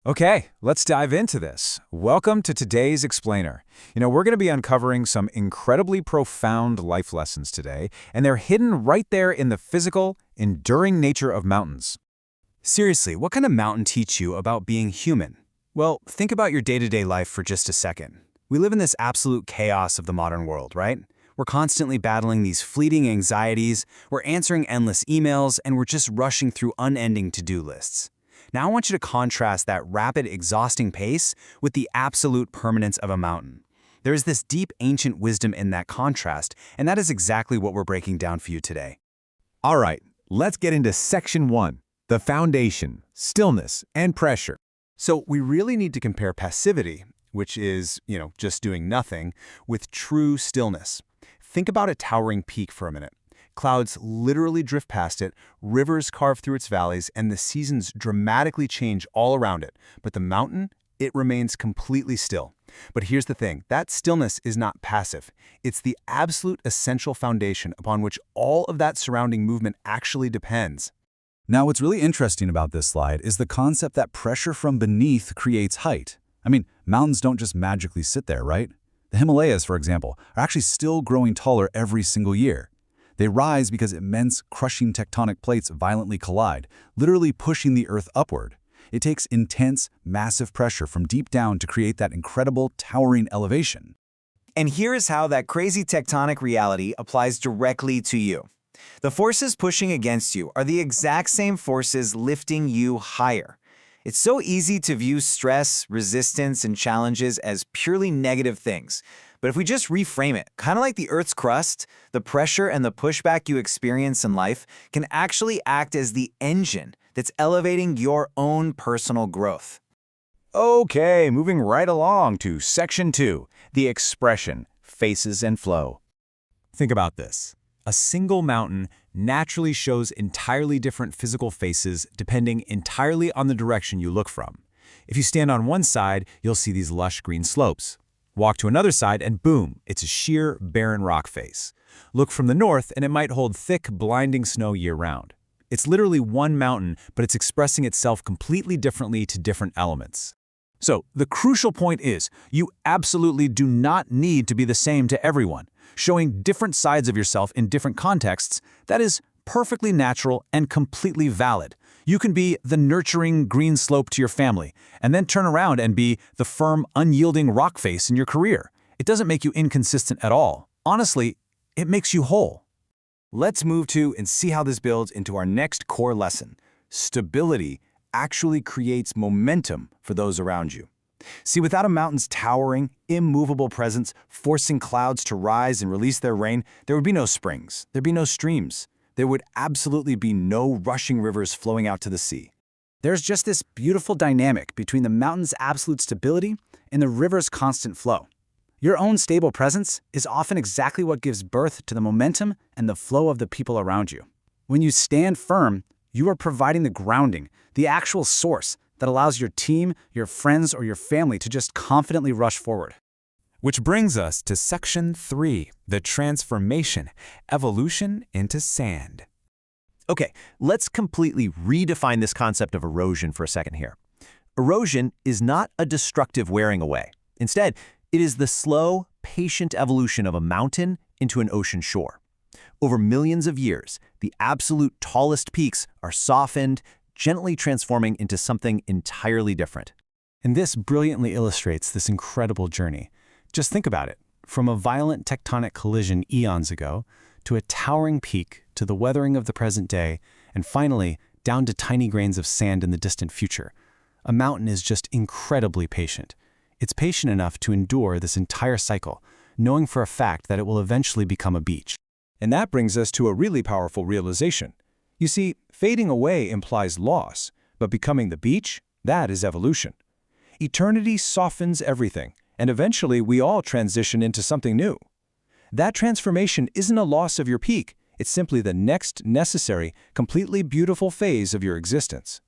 Okay, let's dive into this. Welcome to today's Explainer. We're going to be uncovering some incredibly profound life lessons today, and they're hidden right there in the physical, enduring nature of mountains. Seriously, what can a mountain teach you about being human? Well, think about your day-to-day life for just a second. We live in this absolute chaos of the modern world, right? We're constantly battling these fleeting anxieties, we're answering endless emails, and we're just rushing through unending to-do lists. Now I want you to contrast that rapid, exhausting pace with the absolute permanence of a mountain. There is this deep, ancient wisdom in that contrast, and that is exactly what we're breaking down for you today. All right, let's get into Section 1, the foundation, stillness, and pressure. So we really need to compare passivity, which is, just doing nothing, with true stillness. Think about a towering peak for a minute. Clouds literally drift past it, rivers carve through its valleys, and the seasons dramatically change all around it. But the mountain, it remains completely still. But here's the thing, that stillness is not passive. It's the absolute essential foundation upon which all of that surrounding movement actually depends. Now, what's really interesting about this slide is the concept that pressure from beneath creates height. Mountains don't just magically sit there, right? The Himalayas, for example, are actually still growing taller every single year. They rise because immense, crushing tectonic plates violently collide, literally pushing the Earth upward. It takes intense, massive pressure from deep down to create that incredible, towering elevation. And here's how that crazy tectonic reality applies directly to you. The forces pushing against you are the exact same forces lifting you higher. It's so easy to view stress, resistance, and challenges as purely negative things. But if we just reframe it, kind of like the Earth's crust, the pressure and the pushback you experience in life can actually act as the engine that's elevating your own personal growth. Okay, moving right along to Section 2, the expression, faces and flow. Think about this. A single mountain naturally shows entirely different physical faces depending entirely on the direction you look from. If you stand on one side, you'll see these lush green slopes. Walk to another side and boom, it's a sheer, barren rock face. Look from the north and it might hold thick, blinding snow year-round. It's literally one mountain, but it's expressing itself completely differently to different elements. So, the crucial point is, you absolutely do not need to be the same to everyone. Showing different sides of yourself in different contexts, that is perfectly natural and completely valid. You can be the nurturing green slope to your family, and then turn around and be the firm, unyielding rock face in your career. It doesn't make you inconsistent at all. Honestly, it makes you whole. Let's move to and see how this builds into our next core lesson. Stability actually creates momentum for those around you. See, without a mountain's towering, immovable presence, forcing clouds to rise and release their rain, there would be no springs, there'd be no streams. There would absolutely be no rushing rivers flowing out to the sea. There's just this beautiful dynamic between the mountain's absolute stability and the river's constant flow. Your own stable presence is often exactly what gives birth to the momentum and the flow of the people around you. When you stand firm, you are providing the grounding, the actual source that allows your team, your friends, or your family to just confidently rush forward. Which brings us to Section 3, the transformation, evolution into sand. Okay, let's completely redefine this concept of erosion for a second here. Erosion is not a destructive wearing away. Instead, it is the slow, patient evolution of a mountain into an ocean shore. Over millions of years, the absolute tallest peaks are softened, gently transforming into something entirely different. And this brilliantly illustrates this incredible journey. Just think about it. From a violent tectonic collision eons ago, to a towering peak, to the weathering of the present day, and finally, down to tiny grains of sand in the distant future. A mountain is just incredibly patient. It's patient enough to endure this entire cycle, knowing for a fact that it will eventually become a beach. And that brings us to a really powerful realization. You see, fading away implies loss, but becoming the beach, that is evolution. Eternity softens everything, and eventually we all transition into something new. That transformation isn't a loss of your peak, it's simply the next necessary, completely beautiful phase of your existence.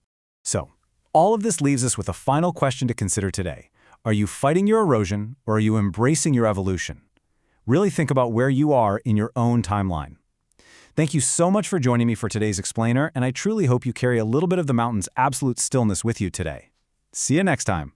So, all of this leaves us with a final question to consider today. Are you fighting your erosion, or are you embracing your evolution? Really think about where you are in your own timeline. Thank you so much for joining me for today's Explainer, and I truly hope you carry a little bit of the mountain's absolute stillness with you today. See you next time.